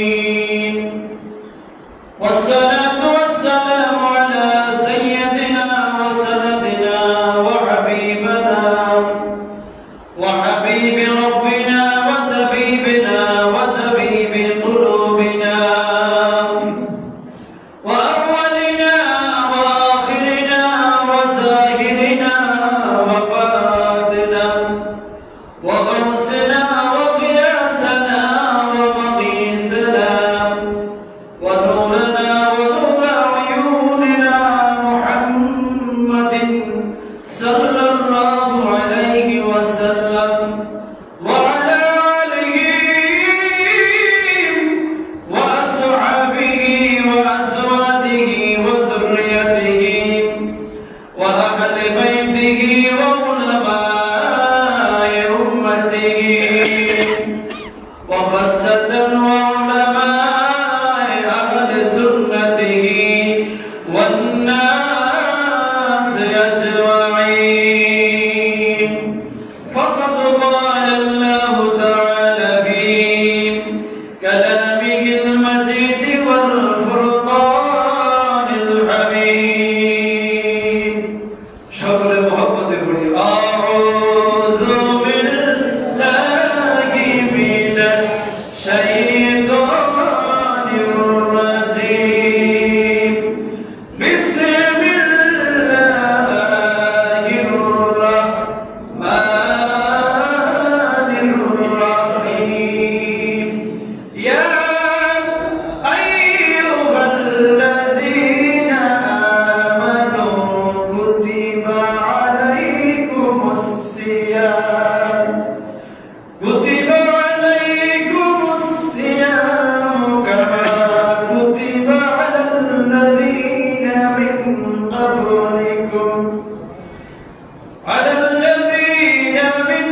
للمتقين والصلاة والسلام على سيدنا وسندنا وحبيب ربنا وطبيب قلوبنا وأولنا وآخرنا وظاهرنا وباطنا وغوثنا وقياسنا ومقيسنا ونورنا ونور عيوننا محمد صلى الله عليه وسلم وعلى آله وأصحابه وأزواجه وذريته وأهل بيته وعلماء أمته وخاصة وعلماء أهل سنته والناس أجمعين فقد قال الله تعالى في كلامه المجيد والفرقان الحميد شكر محبة الولي أعوذ بالله من الشيطان الرجيم بسم الله الرحمن الرحيم يا أيها الذين آمنوا كتب عليكم الصيام كما كتب على الذين من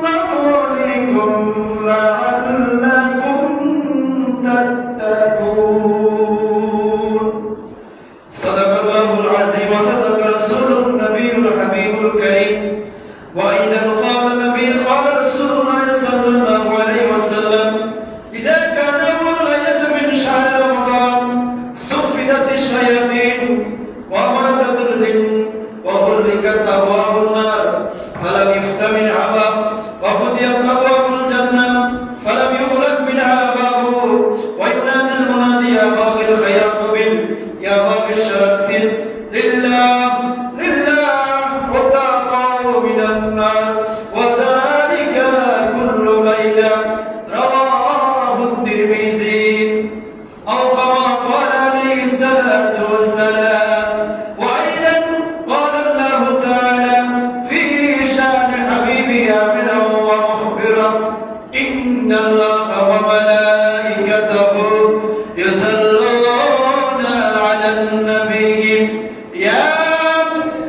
قبلكم لعلكم تتقون صدق الله العظيم وصدق رسوله النبي الحبيب الكريم وإذا قال النبي قال رسول الله صلى الله عليه وسلم إذا كان أول ليلة من شهر رمضان صفدت الشياطين ومرضت الجن وغلقت أبواب النار فلم يفتح منها باب وفتحت أبواب الجنة فلم يغلق منها باب وينادي المنادي يا باب الخير قبل يا باب الشر لله وتقوا من النار وذلك كل ليلة رواه الترمذي أو كما قال عليه الصلاة والسلام وأيضا قال الله تعالى في شأن حبيبي آمنا ومخبرا إن الله وملائكته يصلون على النبي يا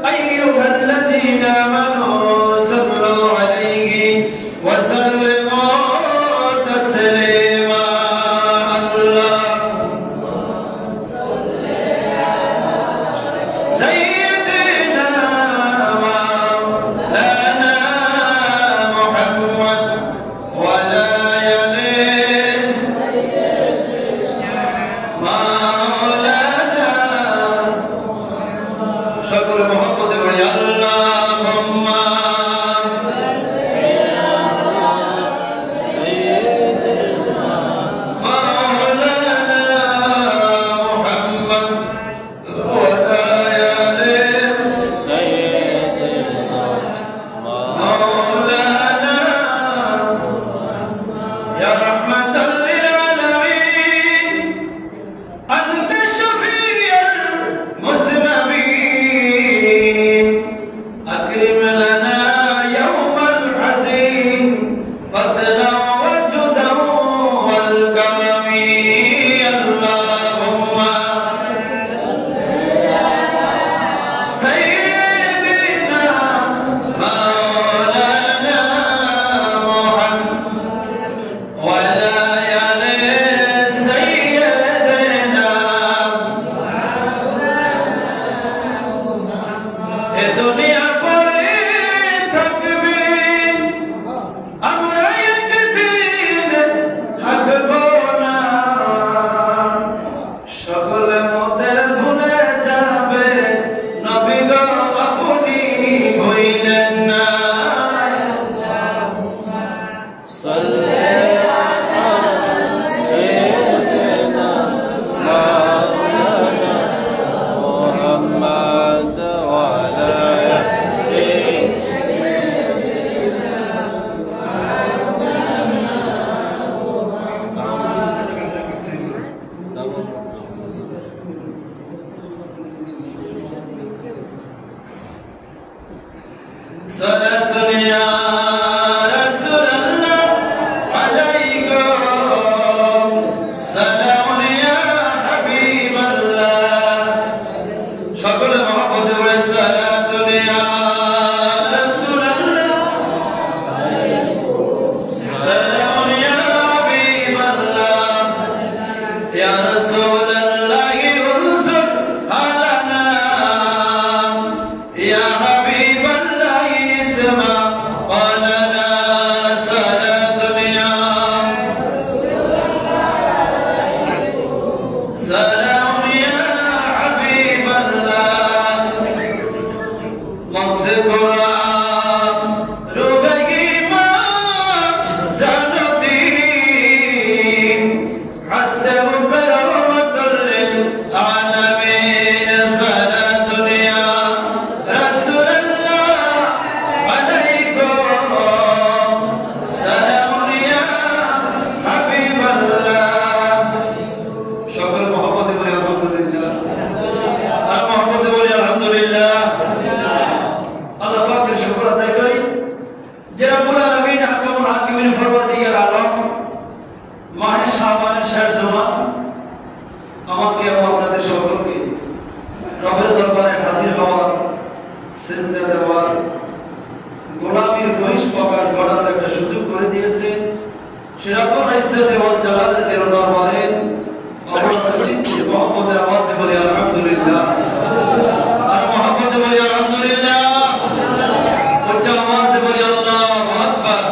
أيها الذين آمنوا صلوا عليه وسلموا تسليما سيدنا مولانا محمد ولا يلين مولانا شكر محمد يا اللهم مولانا محمد ولا يلين مولانا يا رحمة للعالمين أنت الشفيع المذنبين أكرم لنا يوم الحزين فضلا وجدا والكرم اللهم سيدنا مولانا محمد ولا يلي سيدنا الدنيا قريت تكبير أمر সেরকম ইজ্জত এবং জালালের দরবারে অবশ্যই মুহাম্মদের আওয়াজে বলি আলহামদুলিল্লাহ। আর মুহাম্মদে বলি আলহামদুলিল্লাহ। উচ্চ আওয়াজে বলি আল্লাহু আকবার।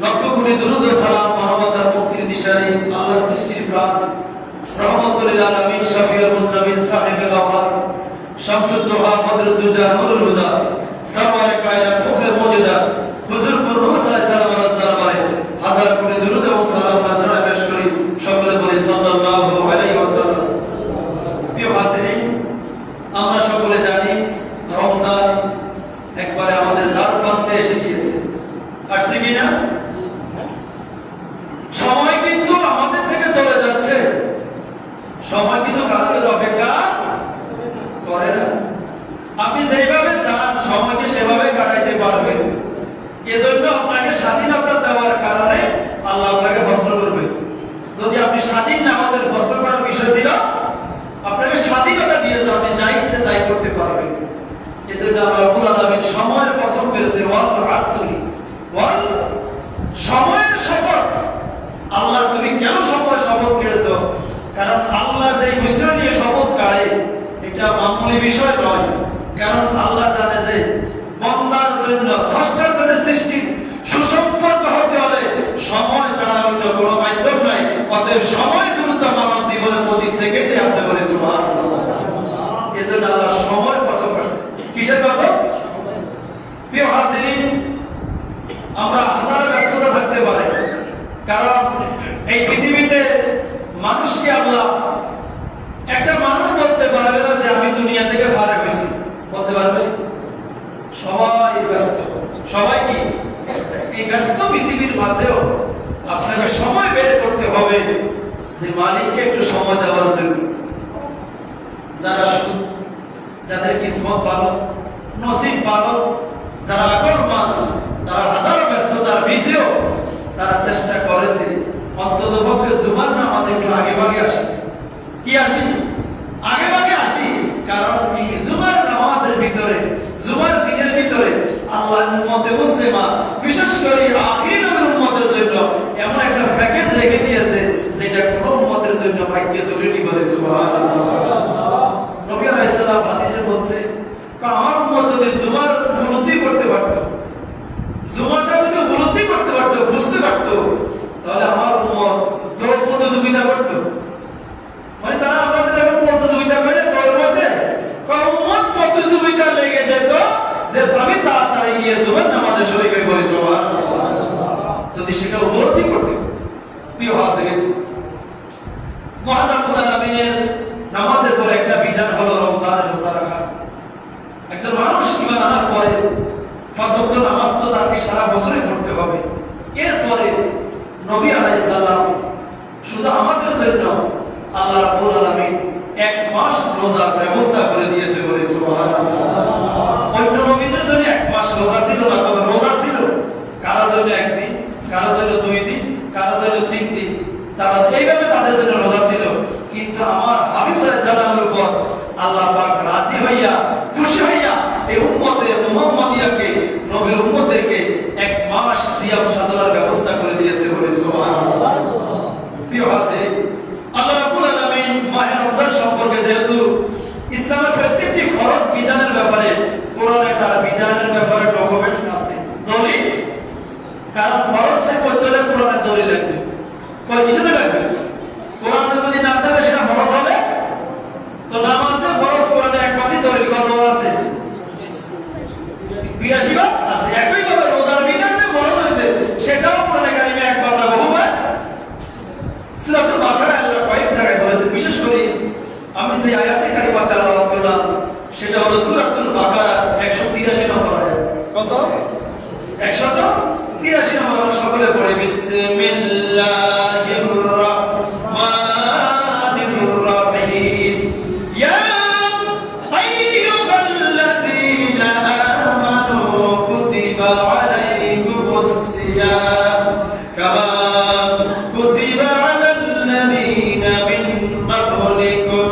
লক্ষ কোটি দুরূদ ও সালাম মানবতার মুক্তির দিশারি আল্লাহর সৃষ্টির প্রাণ রহমতুল লিল আলামিন শাফিউল মুজনাবিন সাহেবুল আওয়াল শামসুদ দুহা বদরুদ দুজা নুরুল হুদা সরওয়ারে কায়নাত ফখরে মওজুদা হুজুর নূর সাল্লাল্লাহু আলাইহি ওয়াসাল্লাম হাজার কোটি দুরূদ ও সালাম নাযরা পেশ করি। সকলে বলি সাল্লাল্লাহু আলাইহি ওয়াসাল্লাম। প্রিয় হাজিরিন, আমরা সকলে জানি রমজান একবারে আমাদের দ্বার প্রান্তে এসে গিয়েছে। আসছে কিনা? সময় কিন্তু আমাদের থেকে চলে যাচ্ছে, সময় কিন্তু কাজের অপেক্ষা করে না। আপনি যেভাবে চান সময়কে সেভাবে কাটাইতে পারবেন। এজন্য আপনাকে স্বাধীনতা দেওয়ার কারণে আল্লাহ আপনাকে বস্ত্র করবে। যদি আপনি স্বাধীন না হতেন, বস্ত্র করার বিষয় ছিল আপনাকে স্বাধীনতা দিয়েছে, আপনি যা ইচ্ছে তাই করতে পারবেন। এজন্য আল্লাহ রাব্বুল আলামিন সময়ের কসম করেছে, ওয়াল আসরি, ওয়াল সময়ের শপথ। আল্লাহ তুমি কেন সময় শপথ করেছো? কারণ আল্লাহ যে বিষয় নিয়ে শপথ করে এটা মামুলি বিষয় নয়। কারণ আল্লাহ জানে যে বান্দার জন্য স্রষ্টার সাথে সৃষ্টি সুসম্পর্ক হতে হলে সময় ছাড়া অন্য কোনো মাধ্যম নাই। অতএব সময় গুরুত্ব মানব জীবনের প্রতি সেকেন্ডে আছে বলে সুবহানাল্লাহ। এজন্য আল্লাহ সময় কসম করেছে। কিসের কসম? প্রিয় হাজিরিন, আমরা হাজার ব্যস্ততা থাকতে পারে, কারণ এই পৃথিবীতে মানুষকে আল্লাহ একটা মানুষ বলতে পারবে না যে আমি দুনিয়া থেকে ফারাক হয়েছি, বলতে পারবে? সবাই ব্যস্ত। সবাই কি এই ব্যস্ত পৃথিবীর মাঝেও আপনাকে সময় বের করতে হবে যে মালিককে একটু সময় দেওয়ার জন্য। যারা যাদের কিসমত ভালো, নসিব ভালো, যারা আকলমান, তারা হাজারো ব্যস্ততার বিজেও তারা চেষ্টা করেছে অন্তত পক্ষে জুমার নামাজে একটু আগে ভাগে আসি। কি আসি? আগে ভাগে আসি। কারণ এই জুমার নামাজের ভিতরে, জুমার দিনের ভিতরে আল্লাহর উম্মতে মুসলিমা, বিশেষ করে আখির নবীর উম্মতের জন্য এমন একটা প্যাকেজ রেখে দিয়েছে যেটা কোন উম্মতের জন্য ভাগ্যে জরুরি বলে সুবহানাল্লাহ। নবী আলাইহিস সালাম হাদিসে বলছে, আমার উম্মত যদি জুমার উপলব্ধি করতে পারত, জুমাটা যদি উপলব্ধি করতে পারত, বুঝতে পারত, তাহলে আমার উম্মত দৌড় প্রতিযোগিতা করত। মানে তারা আমরা যখন প্রতিযোগিতা করে দৌড় মধ্যে উম্মত প্রতিযোগিতা লেগে যেত যে আমি তাড়াতাড়ি গিয়ে জুমার নামাজে শরীক হয়ে পড়ি সুবহানাল্লাহ। যদি সেটা উপলব্ধি করতে। প্রিয় হাজিরিন, মহান রব্বুল আলামিনের নামাজের পরে একটা বিধান হলো রমজানের রোজা রাখা। একজন মানুষ ঈমান আনার পরে পাঁচ ওয়াক্ত নামাজ তো তাকে সারা বছরই পড়তে হবে। এরপরে নবী আলাইহিস সালাম শুধু আমাদের জন্য আল্লাহ রাব্বুল আলামিন এক মাস রোজার ব্যবস্থা করে দিয়েছে বলে সুবহানাল্লাহ। অন্য নবীদের জন্য এক মাস রোজা ছিল না, তবে রোজা ছিল কারো জন্য একদিন, কারো জন্য 2 দিন, কারো জন্য 3 দিন, তারা এইভাবে তাদের জন্য রোজা ছিল। কিন্তু আমার হাবিব সাল্লাল্লাহু আলাইহি ওয়াসাল্লামের উপর আল্লাহ পাক রাজি হইয়া, খুশি হইয়া এই উম্মতে মুহাম্মাদিয়াকে, নবীর উম্মতদেরকে এক মাস সিয়াম সাধনার ব্যবস্থা করে দিয়েছে বলে সুবহানাল্লাহ। প্রিয় হাজিরিন, আল্লাহ রাব্বুল আলামিন মাহে রমজান সম্পর্কে যেহেতু ইসলামের প্রত্যেকটি ফরজ বিধানের ব্যাপারে কোরআনে তার বিধানের ব্যাপারে ডকুমেন্টস আছে, দলিল। কারণ ফরজ সে করতে হলে কোরআনে দলিল লাগবে। কয় কিসে লাগবে? কোরআনে যদি না থাকে সেটা ফরজ হবে। তো নামাজে ফরজ কোরআনে একবারই দলিল কত আছে? 82 বার আছে। একই ভাবে রোজার বিধানে ফরজ হয়েছে, সেটাও কোরআনে কারিমে একবার না বহুবার। সূরাতুল বাকারা আল্লাহ কয়েক জায়গায় বলেছেন। বিশেষ করে আমি যে আয়াতে কারিমা তেলাওয়াত করলাম সেটা হলো সূরাতুল বাকারা 183 নম্বর আয়াত। কত? 183 নম্বর। সকলে পড়ে বিসমিল্লাহির রাহমানির রাহিম। ইয়া আইয়ুহাল্লাযীনা আমানু কুতিবা আলাইকুমুস সিয়াম কামা কুতিবা আলাল্লাযীনা মিন ক্বাবলিকুম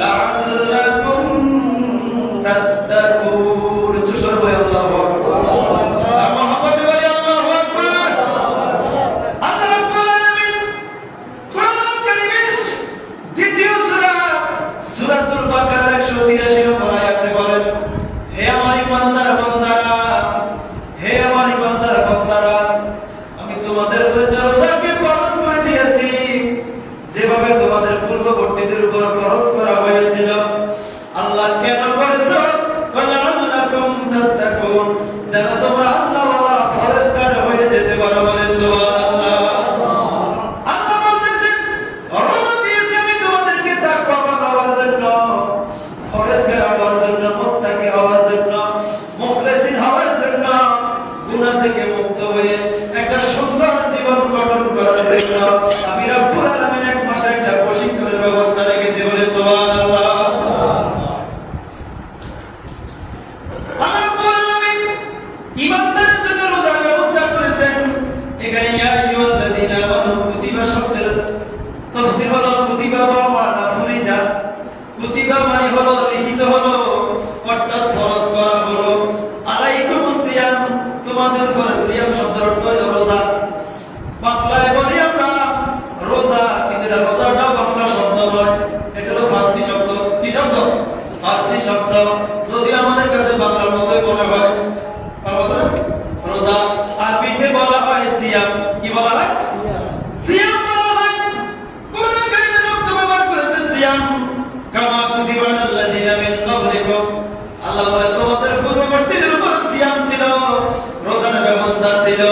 লাআল্লাকুম তাত্তাকুন। আল্লাহু আকবার। মুহাম্মদ বলি আল্লাহু থেকে মুক্ত হয়ে একটা সুন্দর জীবন গঠন করার জন্য আমি রব্বুল আলামিন এক মাসে একটা প্রশিক্ষণের ব্যবস্থা রেখেছি বলে সুবহানাল্লাহ। আল্লাহ রব্বুল আলামিন ইমানদারের জন্য রোজার ব্যবস্থা করেছেন। এখানে ইয়া আইয়ুহাল্লাযীনা আমানু কুতিবা শব্দের তাফসীর হলো কুতিবা বা মানা ফুরিদা। কুতিবা মানে হলো লিখিত হলো, অর্থাৎ ফরজ করা হলো। আলাইকুমুস সিয়াম, তোমাদের উপর সিয়াম শব্দের অর্থ হলো রোজা। বাংলায় বলি আমরা রোজা, কিন্তু এটা রোজাটা বাংলা শব্দ নয়, এটা হলো ফারসি শব্দ। কি শব্দ? ফারসি শব্দ। যদি আমাদের কাছে বাংলার মতোই মনে হয়, রোজা আরবিতে বলা হয় সিয়াম। কি বলা হয়? সিয়াম বলা হয়। কোরআন কারীমে রব্ব ব্যবহার করেছে সিয়াম, কামা কুতিবা আলাল্লাযিনা মিন ক্বাবলিকুম। আল্লাহ বলে তোমাদের পূর্ববর্তীদের উপর সিয়াম ছিল, রোজার ব্যবস্থা ছিল।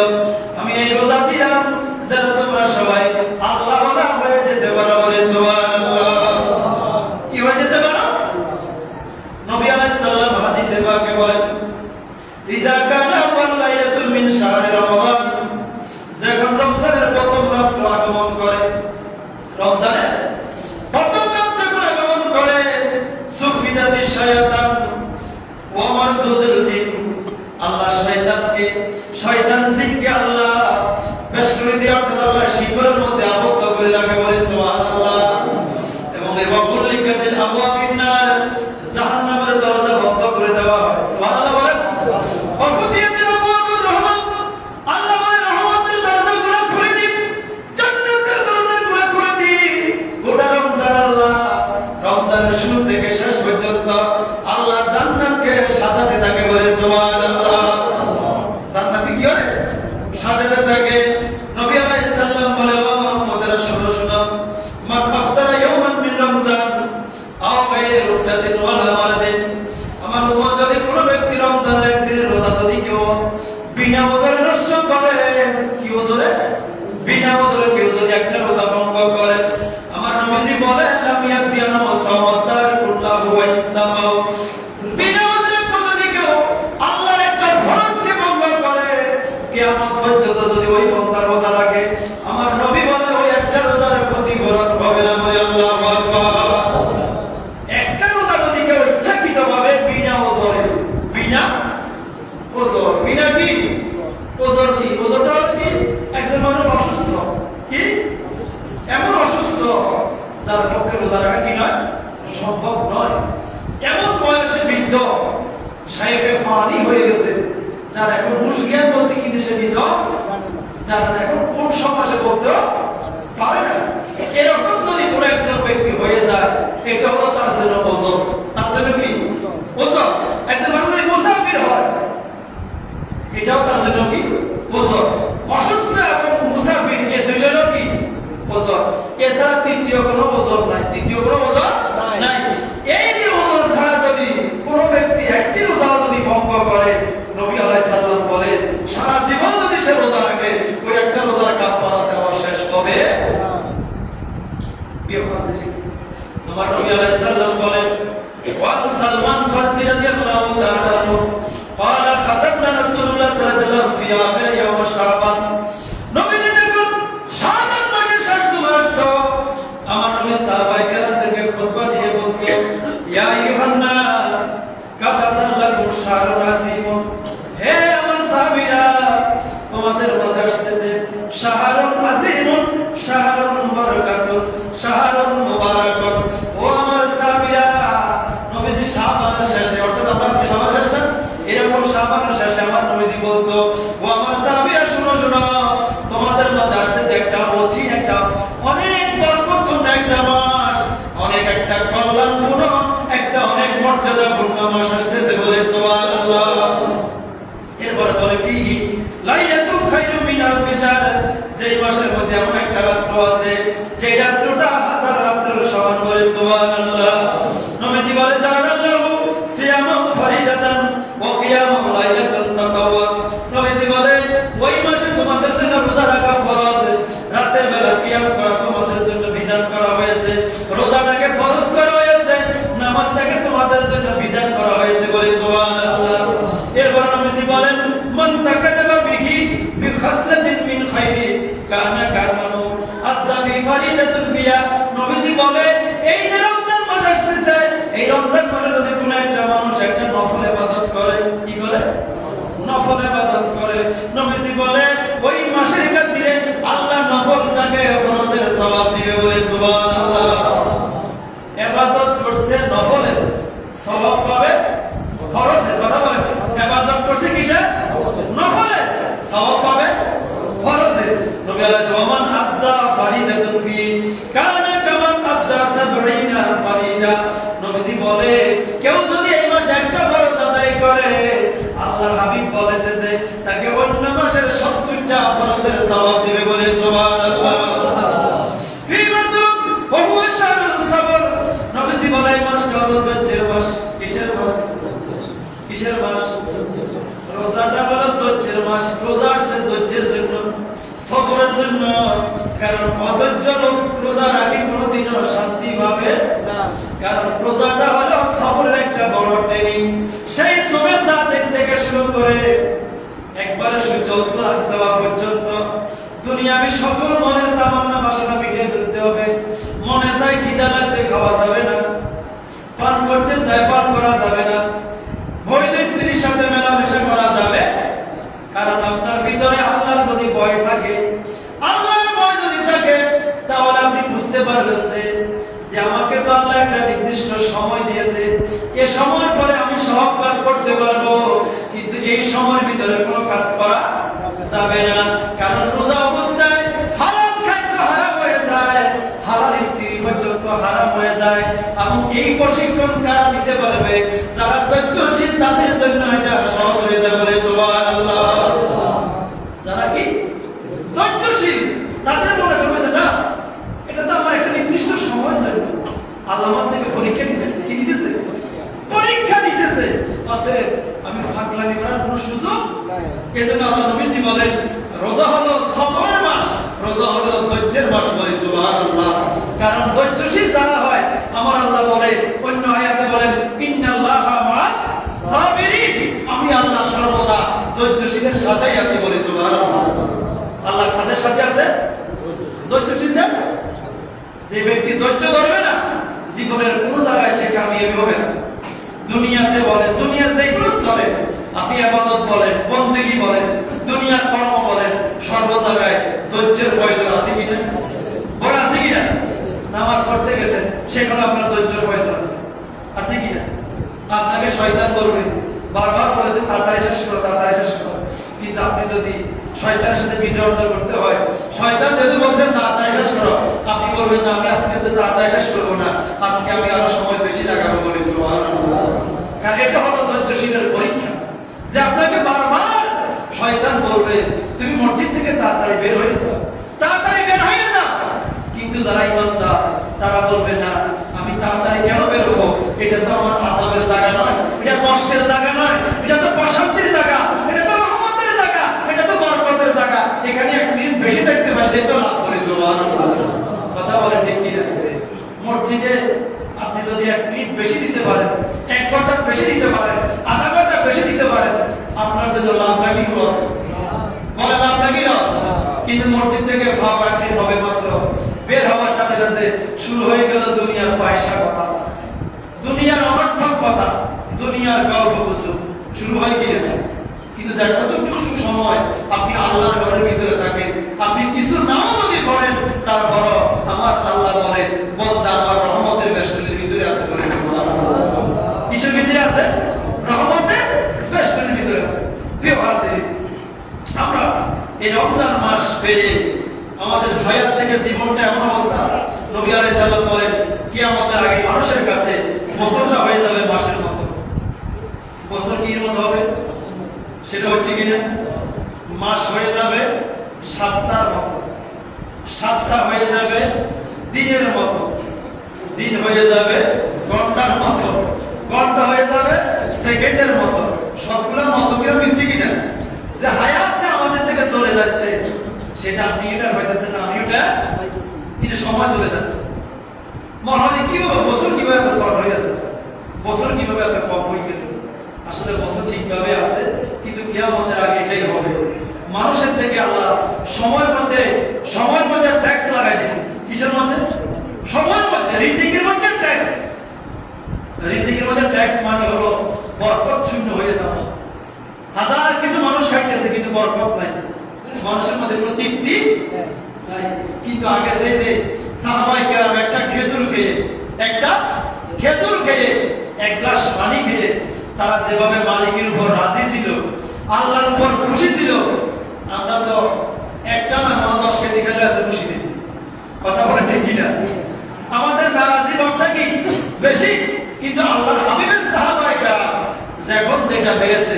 আমি এই রোজা দিলাম যেন তোমরা সবাই আল্লাহ ওয়ালা হয়ে যেতে পারো বলে সুবহানাল্লাহ। কি হয়ে যেতে পারো? নবী আলাইহিস সালাম হাদিসে পাকে বলেন, ইজা কানা ওয়ালাইয়াতুল মিন শাহরি রমাদান, যখন রমজানের প্রথম রাত আগমন করে, রমজানের প্রথম রাত যখন আগমন করে, সুফিদাতিশ শায়াতান ওয়া মারদুদুল জিন, আল্লাহ শয়তান জিনকে আল্লাহ বেশ করে দিয়ে, অর্থাৎ আল্লাহ শিকলের মধ্যে আবদ্ধ করে রাখে বলে সুবহানাল্লাহ। এবং এই ওয়াকুল্লিকাতিল আবওয়াবিন নার, জাহান্নামের দরজা বন্ধ করে দেওয়া হয়। সুবহানাল্লাহ বলেন। ওয়াফুতিয়াতিল আবওয়াবুর রহমান, আল্লাহ বলে রহমতের দরজাগুলো খুলে দিন, জান্নাতের দরজাগুলো খুলে দিন। গোটা রমজান আল্লাহ, রমজানের শুরু থেকে শেষ পর্যন্ত আল্লাহ জান্নাতকে সাজাতে থাকে বলে সুবহানাল্লাহ। জান্নাতে কি হয়? সাজাতে থাকে। নবী আলাইহিস সালাম বলে, ও মুহাম্মদের শুনো, মান আফতারা ইয়াওমান মিন রমজান আও গায়রু সাদিন ওয়ালা মারাদিন, আমার উম্মত যদি কোন ব্যক্তি রমজানের একদিনের রোজা যদি কেউ বিনা ওজরে নষ্ট করে, কি ওজরে? বিনা ওজরে কেউ যদি একটা রোজা ভঙ্গ করে, আমার নবীজি বলেন, লাম ইয়াদিয়ানা ওয়াসাওয়াতার কুল্লাহু ওয়া ইনসামাউ, বিনা ওজরে যদি কেউ আল্লাহর একটা ফরজকে ভঙ্গ করে, কিয়ামত পর্যন্ত যদি ওই বান্দার রোজা রাখে, আমার নবী বলে ওই একটা রোজার ক্ষতিপূরণ হবে না বলে। আল্লাহু আকবার। একটা রোজা যদি কেউ ইচ্ছাকৃতভাবে বিনা ওজরে, বিনা ওজর, বিনা কি ওজর, কি ওজরটা কি? একজন মানুষ অসুস্থ, কি এমন অসুস্থ যার পক্ষে রোজা রাখা কি নয়, সম্ভব নয়। এমন বয়সে বৃদ্ধ, শাইখে ফানি হয়ে গেছে, যার এখন মুশকিল বলতে কি দেশে দিত, যারা এখন কোন সমাজে বলতে পারে না, এরকম যদি কোন একজন ব্যক্তি হয়ে যায়, এটা হলো তার জন্য ওজর। তার জন্য কি ওজর? একজন মানুষ যদি মুসাফির হয়, এটাও তার জন্য কি ওজর। অসুস্থ এবং মুসাফির, এই দুইজনও কি ওজর। এছাড়া তৃতীয় কোনো ওজর নাই, তৃতীয় কোনো ওজর নাই। এই যে ওজর ছাড়া যদি কোন ব্যক্তি একটি রোজা যদি ভঙ্গ করে, নবী আলাইহিস সালাম বলেন, সারা জীবন যদি সে রোজা রাখে, ওই একটা রোজার কাফারা দেওয়া শেষ হবে। আমার নবী আলাইহিস সালাম বলেন, ওয়া সালমান ফারসি রাদিয়াল্লাহু তাআলা আনহু قال خطبنا رسول الله صلى الله عليه وسلم في آخر يوم شعبان, নবী যখন শাবান মাসের শেষ মাস, তো আমার নবী সাহাবায়ে কেরামদেরকে খুতবা দিয়ে বলতো, ইয়া আইয়ুহান নাস কাদ আযাল্লাকুম শাহরুন আসীম, হে আমার সাহাবীরা, তোমাদের মাঝে আসতেছে শাহরুন আসীম, শাহরুন বারাকাতুন, শাহরুন মুবারাকুন। ও আমার সাহাবীরা, নবীজি শাবানের শেষে, অর্থাৎ আমরা শাবান শেষ না, এরকম শাবানের শেষে আমার নবীজি বলতো, ও আমার সাহাবীরা শুনো, তোমাদের মাঝে আসতেছে একটা অতি, একটা অনেক বরকতপূর্ণ একটা মাস, অনেক একটা কল্যাণপূর্ণ একটা, অনেক মর্যাদাপূর্ণ মাস আসতেছে বলে সুবহানাল্লাহ। এরপরে বলে, ফিহি লাইলাতুন খায়রুম মিন আলফি শাহর, যেই মাসের মধ্যে এমন একটা রাত্র আছে, যে রাত্রটা হাজার রাত্রের সমান বলে সুবহানাল্লাহ। নবীজি বলে, জাআলাল্লাহু সিয়ামান ফারিদাতান ওয়া কিয়ামান লাইলাতান তাতাওয়া, নবীজি বলে ওই মাসে তোমাদের জন্য রোজা রাখা ফরজ, রাতের বেলা কিয়াম করা তোমাদের জন্য বিধান করা হয়েছে, রোজাটাকে ফরজ করা হয়েছে, নামাজটাকে তোমাদের জন্য বিধান করা হয়েছে বলে সুবহানাল্লাহ। এরপর নবীজি বলেন, মান তাকাতাবা বিহি বলে এই যে রমজান মাস আসতেছে, এই রমজান মাসে যদি কোনো একটা মানুষ একটা নফল ইবাদত করে, কি করে? নফল ইবাদত করে। নবীজি বলে ওই মাসের খাতিরে আল্লাহ নফলটাকে ফরজের সওয়াব দিবে বলে সুবহানাল্লাহ। ইবাদত করছে নফলের, সওয়াব পাবে ফরজের। কথা বলে ইবাদত করছে কিসের? নফলের, সওয়াব পাবে ফরজের। নবী আলাইহিস সালাম মান আদা ফারিদাতুন ফি কানা কামান আদা 70 ফারিদা। নবীজি বলে কেউ যদি এই মাসে একটা ফরজ আদায় করে, আল্লাহর হাবিব বলেছে তাকে অন্য মাসের 70টা ফরজের সওয়াব দিবে বলে সুবহানাল্লাহ। ফি মাসুম ওয়া হুয়া শাহরুল সাবর। নবীজি বলে এই মাসটা হলো ধৈর্যের মাস। কিসের মাস? কিসের মাস? রোজাটা হলো ধৈর্যের মাস। রোজা আছে ধৈর্যের জন্য, সবরের জন্য। কারণ অধৈর্য লোক রোজা রাখে কোনোদিনও শান্তি পাবে না। কারণ রোজাটা হলো সবরের একটা বড় ট্রেনিং। সেই সুবহ সাদেক থেকে শুরু করে একবারে সূর্য অস্ত যাওয়া পর্যন্ত দুনিয়াবি সকল মনের তামান্না বাসনা মিটিয়ে ফেলতে হবে। মনে চাই খিদা লাগতে খাওয়া যাবে না, পান করতে চাই পান করা যাবে না, বৈধ স্ত্রীর সাথে মেলামেশা করা যাবে। কারণ আপনার ভিতরে আল্লাহর যদি ভয় থাকে, আল্লাহর ভয় যদি থাকে, তাহলে আপনি বুঝতে পারবেন যে আমাকে তো আল্লাহ একটা নির্দিষ্ট সময় দিয়েছে, এই সময়ের পরে আমি সব কাজ করতে পারবো, কিন্তু এই সময়ের ভিতরে কোনো কাজ করা যাবে না। কারণ রোজা অবস্থায় হারাম খাদ্য হারাম হয়ে যায়, হালাল স্ত্রী পর্যন্ত হারাম হয়ে যায়। এবং এই প্রশিক্ষণ কারা দিতে পারবে? যারা ধৈর্যশীল, তাদের জন্য এটা সহজ হয়ে যাবে বলে সুবহানাল্লাহ। যারা কি ধৈর্যশীল, তাদের মনে করবে যে না, এটা তো আমার একটা নির্দিষ্ট সময় জন্য আল্লাহ আমার থেকে পরীক্ষা নিতেছে। কি নিতেছে? পরীক্ষা নিতেছে। অতএব আমি ফাঁকলামি করার কোনো সুযোগ। এজন্য আল্লাহ নবীজি বলেন রোজা হলো সবরের মাস, রোজা হলো ধৈর্যের মাস বলে সুবহানাল্লাহ। কারণ ধৈর্যশীল যারা হয়, আমার আল্লাহ বলে অন্য আয়াতে বলেন ইন্নাল্লাহা মা'আস সাবিরিন, আমি আল্লাহ সর্বদা ধৈর্যশীলের সাথেই আছি বলে সুবহানাল্লাহ। আল্লাহ কাদের সাথে আছে? ধৈর্যশীলদের। যে ব্যক্তি ধৈর্য ধরবে না, জীবনের কোন জায়গায় সে কামিয়াবি হবে না। দুনিয়াতে বলেন, দুনিয়ার যে কোনো স্তরে আপনি ইবাদত বলেন, বন্দেগী বলেন, দুনিয়ার কর্ম বলেন, সর্ব জায়গায় ধৈর্যের প্রয়োজন আছে কিনা? বড় আছে কিনা? নামাজ পড়তে গেছেন, সেখানে আপনার ধৈর্যের প্রয়োজন আছে, আছে কিনা? আপনাকে শয়তান বলবে, বারবার বলে যে তাড়াতাড়ি শেষ করো, তাড়াতাড়ি শেষ করো। কিন্তু আপনি যদি শয়তানের সাথে বিজয় অর্জন করতে হয়, শয়তান যদি বলছেন তাড়াতাড়ি শেষ করো, আপনি বলবেন না আমি আজকে তো তাড়াতাড়ি শেষ করবো না, আজকে আমি আরো সময় বেশি লাগাবো বলে সুবহানাল্লাহ। কারণ এটা হলো ধৈর্যশীলের পরীক্ষা, যে আপনাকে বারবার শয়তান বলবে তুমি মসজিদ থেকে তাড়াতাড়ি বের হয়ে যাও, তাড়াতাড়ি বের হয়ে যাও। কিন্তু যারা ইমানদার তারা বলবে না, আমি তাড়াতাড়ি কেন বের হবো? এটা তো আমার আযাবের জায়গা নয়, এটা কষ্টের জায়গা নয়, এটা তো প্রশান্তির জায়গা, এটা তো রহমতের জায়গা, এটা তো বরকতের জায়গা। এখানে এক মিনিট বেশি থাকতে পারলে তো লাভ করে সুবহানাল্লাহ। কথা বলে ঠিক কি না? মসজিদে আপনি যদি এক মিনিট বেশি দিতে পারেন, এক ঘন্টা বেশি দিতে পারেন, আধা ঘন্টা বেশি দিতে পারেন, আপনার জন্য লাভ নাকি লস? বলে লাভ নাকি লস? কিন্তু মসজিদ থেকে ফাঁকি হবে মাত্র, বের হওয়ার সাথে সাথে শুরু হয়ে গেল দুনিয়ার পয়সা কথা, দুনিয়ার অনর্থক কথা, দুনিয়ার গল্প গুজব শুরু হয় কি? কিন্তু যতটুকু সময় আপনি আল্লাহর ঘরের ভিতরে থাকেন, আপনি কিছু নাও যদি করেন, তারপর আমার আল্লাহ বলে বান্দা আমার রহমতের বেষ্টনীর ভিতরে আছে বলে সুবহানাল্লাহ। কিছুর ভিতরে আছে, রহমতের বেষ্টনীর ভিতরে আছে। প্রিয় ভাই, আমরা এই রমজান মাস পেয়ে আমাদের হায়াত থেকে জীবনটা এমন অবস্থা, নবী আলাইহিস সালাম বলেন কিয়ামতের আগে মানুষের কাছে বছরটা হয়ে যাবে মাসের মতো। বছর কি এর মতো হবে? সেটা হচ্ছে কিনা মাস হয়ে যাবে সপ্তাহের মতো, সপ্তাহ হয়ে যাবে দিনের মতো, দিন হয়ে যাবে ঘন্টার মতো, ঘন্টা হয়ে যাবে সেকেন্ডের মতো। সবগুলোর মতো কিরকম দিচ্ছে কিনা? যে হায়াত যে আমাদের থেকে চলে যাচ্ছে, সেটা আপনি এটা হইতেছে না, আমি এটা কিন্তু সময় চলে যাচ্ছে। মনে হয় কি হবে, বছর কিভাবে এত চল হয়ে গেছে, বছর কিভাবে এত কম হয়ে গেল। আসলে বছর ঠিকভাবে আছে, কিন্তু কিয়ামতের আগে এটাই হবে। মানুষের থেকে আল্লাহ সময়ের মধ্যে ট্যাক্স লাগাই দিয়েছে। কিসের মধ্যে? সময়ের মধ্যে রিজিকের মধ্যে ট্যাক্স, রিজিকের মধ্যে ট্যাক্স মানে হলো বরকত শূন্য হয়ে যাওয়া। হাজার কিছু মানুষ খাইতেছে কিন্তু বরকত নাই, মানুষের মধ্যে কোনো তৃপ্তি নাই। কিন্তু আগে যে সাহাবায়ে কেরাম একটা খেজুর খেয়ে এক গ্লাস পানি খেয়ে তারা যেভাবে মালিকের উপর রাজি ছিল, আল্লাহর উপর খুশি ছিল, আমরা তো একটা না 10 কেজি খেলে এত খুশি নেই। কথা বলে ঠিক কিনা? আমাদের নারাজি ভাবটা কি বেশি? কিন্তু আল্লাহর হাবিবের সাহাবায়ে কেরাম যখন যেটা পেয়েছে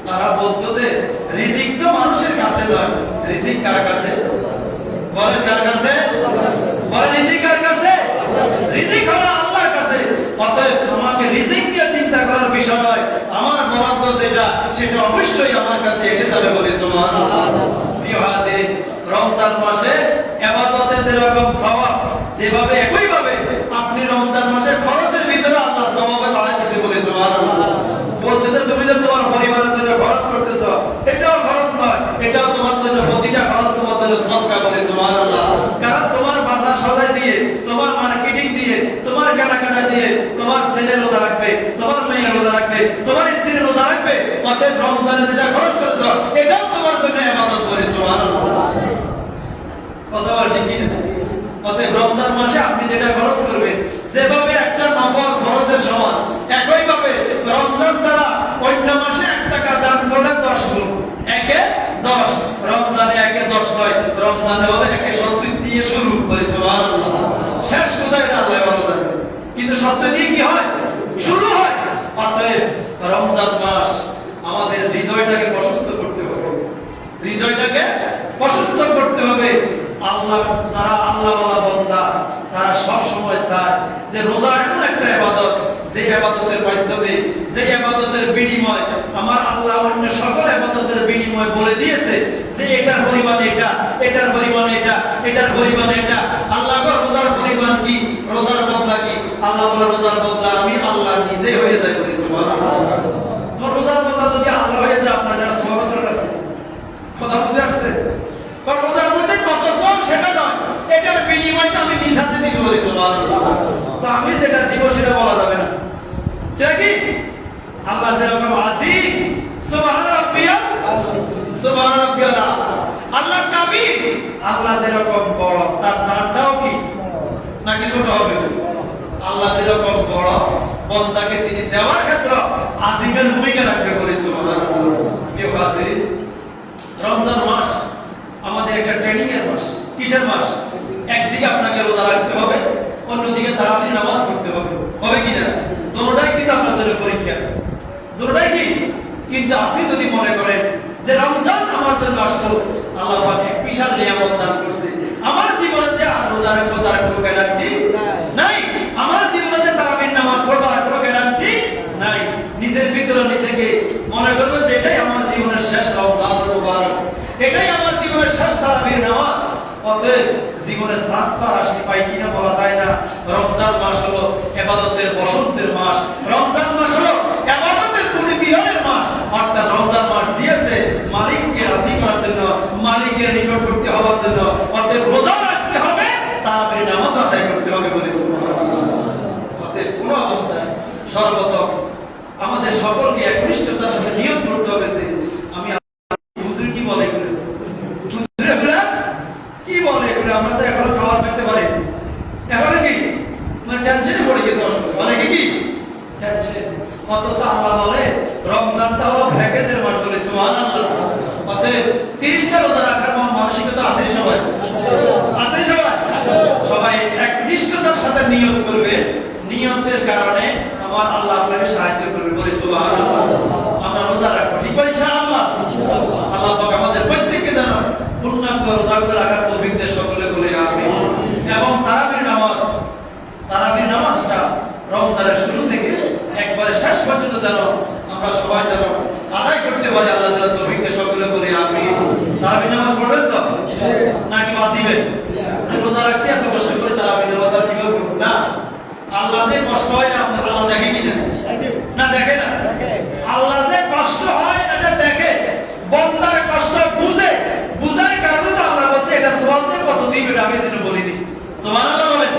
তারা বলতো যে রিজিক তো মানুষের কাছে নয়, রিজিক কার কাছে? বলেন কার কাছে? বলেন রিজিক কার কাছে? রিজিক হলো আল্লাহর কাছে। অতএব আমাকে রিজিক নিয়ে চিন্তা করার বিষয় নয়, আমার বরাদ্দ যেটা সেটা অবশ্যই আমার কাছে এসে যাবে বলে সুবহানাল্লাহ। প্রিয় হাজির, রমজান মাসে ইবাদতে যেরকম সওয়াব, যেভাবে একইভাবে আপনি রমজান মাসে খরচের ভিতরে আল্লাহ সওয়াবে বাড়ায় দিয়েছে বলে সুবহানাল্লাহ। বলতেছে তুমি যে তোমার পরিবারের জন্য খরচ করতেছ, এটাও খরচ নয়, এটাও তোমার জন্য, প্রতিটা খরচ তোমার জন্য সদকা বলে সুবহানাল্লাহ। কারণ তোমার বাজার সদাই দিয়ে, তোমার মার্কেটিং দিয়ে, তোমার কেনাকাটা দিয়ে তোমার ছেলে রোজা রাখবে, তোমার মেয়ে রোজা রাখবে, তোমার স্ত্রী রোজা রাখবে। অতএব রমজানে যেটা খরচ করছো এটাও তোমার জন্য ইবাদত বলে সুবহানাল্লাহ। কথা বল ঠিক কিনা? অতএব রমজান মাসে আপনি যেটা খরচ করবেন, যেভাবে একটা নফল খরচের সমান, একইভাবে রমজান ছাড়া অন্য মাসে 1 টাকা দান করলে 10 গুণ, 1 এ 10, রমজানে 1 এ 10 নয়, রমজানে হলে 1 এ 70 দিয়ে শুরু করে সুবহানাল্লাহ। শেষ কোথায় আল্লাহ ভালো জানে, কিন্তু 70 দিয়ে কি হয়? শুরু হয়। অতএব রমজান মাস আমাদের হৃদয়টাকে প্রশস্ত করতে হবে, হৃদয়টাকে প্রশস্ত করতে হবে। আল্লাহ, যারা আল্লাহওয়ালা বান্দা তারা সব সময় চায় যে রোজা এমন একটা ইবাদত, যে ইবাদতের মাধ্যমে, যে ইবাদতের বিনিময় আমার আল্লাহ অন্য সকল ইবাদতের বিনিময় বলে দিয়েছে যে এটার পরিমাণ এটা, এটার পরিমাণ এটা, এটার পরিমাণ এটা। আল্লাহ রোজার পরিমাণ কি, রোজার বদলা কি? আল্লাহ বলে রোজার বদলা আমি আল্লাহ নিজে হয়ে যাই বলে সুবহানাল্লাহ। তোমার রোজার বদলা যদি আল্লাহ হয়ে যায় আপনার কাছে, সুবহানাল্লাহর কাছে। কথা বুঝে আসছে? রোজার মধ্যে কত সব সেটা নয়, এটার বিনিময়টা আমি নিজ হাতে দিব বলে সুবহানাল্লাহ। তো আমি যেটা দিব সেটা বলা যাবে না, সেটা কি? আল্লাহ যেরকম আসিম, সুবহান রাব্বিয়াল আসিম, সুবহান রাব্বিয়াল আলা। আল্লাহ কাবীর, আল্লাহ যেরকম বড় তার নামটাও কি নাকি ছোট হবে? আল্লাহ যেরকম বড়, বান্দাকে তিনি দেওয়ার ক্ষেত্রে আসিমের ভূমিকা রাখবে বলে সুবহানাল্লাহ। প্রিয় হাজির, রমজান মাস আমাদের একটা ট্রেনিং এর মাস। কিসের মাস? একদিকে আপনাকে রোজা রাখতে হবে, অন্যদিকে তারাবির নামাজ পড়তে হবে, হবে কিনা? দুটোটাই কিন্তু আপনার জন্য পরীক্ষা, দুটোটাই কি? কিন্তু আপনি যদি মনে করেন যে রমজান আমার জন্য আসলো, আল্লাহ পাক এক বিশাল নিয়ামত দান করছে, আমার জীবনে যে আর রোজা রাখবো তার কোনো গ্যারান্টি নাই, আমার জীবনে যে তারাবির নামাজ পড়বো তার কোনো গ্যারান্টি নাই। নিজের ভিতরে নিজেকে মনে করবেন যে এটাই আমার জীবনের শেষ রমজান মুবারক, এটাই আমার জীবনের শেষ তারাবির নামাজ। অতএব জীবনে শাস্ত্র আসি পাই কিনা বলা যায় না। রমজান মাস হলো ইবাদতের বসন্তের মাস, রমজান মাস হলো ইবাদতের পরিপূরণের মাস। অর্থাৎ রমজান মাস দিয়েছে মালিককে রাজি করার জন্য, মালিকের নিকটবর্তী হওয়ার জন্য। অতএব রোজা রাখতে হবে, তারাবির নামাজ আদায় করতে হবে বলে সুবহানাল্লাহ। অতএব কোনো অবস্থায় সর্বপ্রথম আমাদের সকলকে একনিষ্ঠতার সাথে নিয়ত করতে হবে যে আমি হুজুর কি বলে এগুলো, কি বলে এগুলো, আমরা তো এখন খাওয়া থাকতে পারি এখন কি মানে টেনশনে পড়ে গেছে অনেকে, কি টেনশন। অথচ আল্লাহ বলে রমজানটা হলো প্যাকেজের মাস বলে সুবহানাল্লাহ। অতএব 30টা রোজা রাখার মানসিকতা আছে সবাই, আছে সবাই, সবাই একনিষ্ঠতার সাথে নিয়ত করবে। নিয়তের কারণে আমার আল্লাহ আপনাকে সাহায্য করবে বলে সুবহানাল্লাহ। আমরা রোজা রাখবো, ঠিক আছে ইনশাআল্লাহ। আল্লাহ পাক আমাদের প্রত্যেককে যেন পূর্ণাঙ্গ রোজা রাখার তৌফিক দেয়, সকলে বলে আমিন। এবং তারাবির নামাজটা রমজানের শুরু থেকে একবারে শেষ পর্যন্ত যেন আমরা সবাই যেন আদায় করতে পারি, আল্লাহ যেন তৌফিক দেয়, সকলে বলে আমিন। তারাবির নামাজ পড়বেন তো নাকি বাদ দিবেন? রোজা রাখছি এত কষ্ট করে তারাবির নামাজ আর কিভাবে পড়ব না? আল্লাহ যে কষ্ট হয় না আল্লাহ দেখে কিনা? না দেখে না। আল্লাহ যে কষ্ট হয় এটা দেখে, বান্দার কষ্ট বুঝে, বুঝার কারণে তো আল্লাহ বলছে এটা সওয়াব যে কত দিন, এটা আমি যেন বলিনি। সুবহানাল্লাহ বলেন।